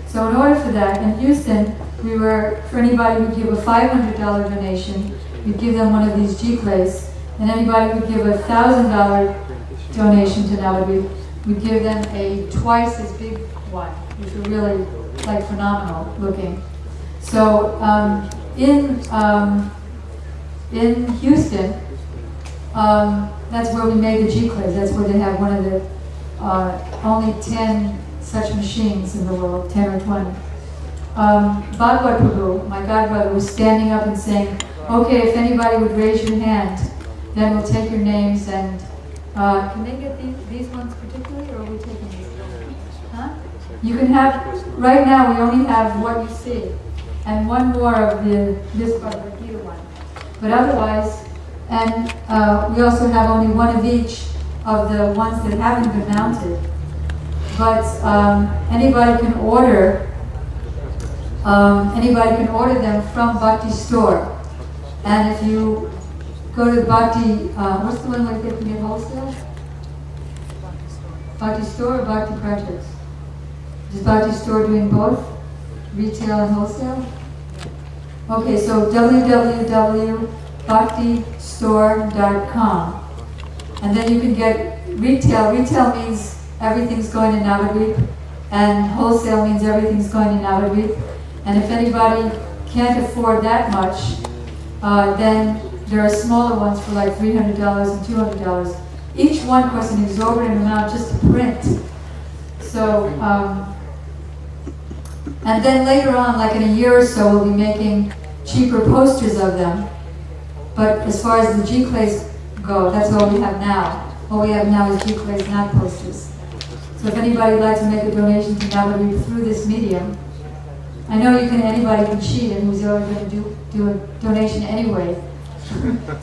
So in order for that, in Houston, for anybody who would give a $500 donation, we'd give them one of these G-Clays. And anybody who would give a $1,000 donation to Navadvip, we'd give them a twice as big one, which are really like phenomenal looking. So in Houston, that's where we made the G-Clays. That's where they have one of the only 10 such machines in the world, 10 or 20. Bhagavad Prabhu, my godbrother, was standing up and saying, okay, if anybody would raise your hand, then we'll take your names. And can they get these ones particularly, or are we taking these? Huh? You can have, right now we only have what you see, and one more of this part of the Gita one. But otherwise, and we also have only one of each of the ones that haven't been mounted. But anybody can order them from Bhakti store. And if you go to Bhakti, what's the one like they can get wholesale? Bhakti store or Bhakti projects? Is Bhakti store doing both? Retail and wholesale? Okay, so www.bhaktistore.com. And then you can get retail. Retail means everything's going to Navadvip, and wholesale means everything's going to Navadvip. And if anybody can't afford that much, then there are smaller ones for like $300 and $200. Each one costs an exorbitant amount just to print. So, and then later on, like in a year or so, we'll be making cheaper posters of them. But as far as the G-Clays go, that's all we have now. All we have now is G-Clays, not posters. So if anybody would like to make a donation to Navadvip through this medium, I know anybody can cheat, and who's always going to do a donation anyway.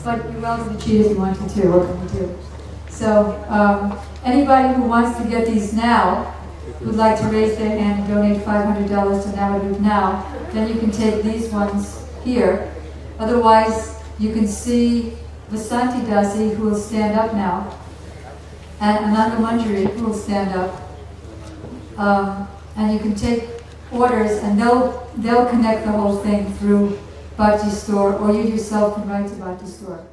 But you're welcome to cheat if you want to too, welcome to. So anybody who wants to get these now, would like to raise their hand and donate $500 to Navadvip now, then you can take these ones here. Otherwise, you can see Vasanti Dasi, who will stand up now, and Ananda Manjari, who will stand up. And you can take orders, and they'll connect the whole thing through Bhakti Store, or you yourself can write to Bhakti Store.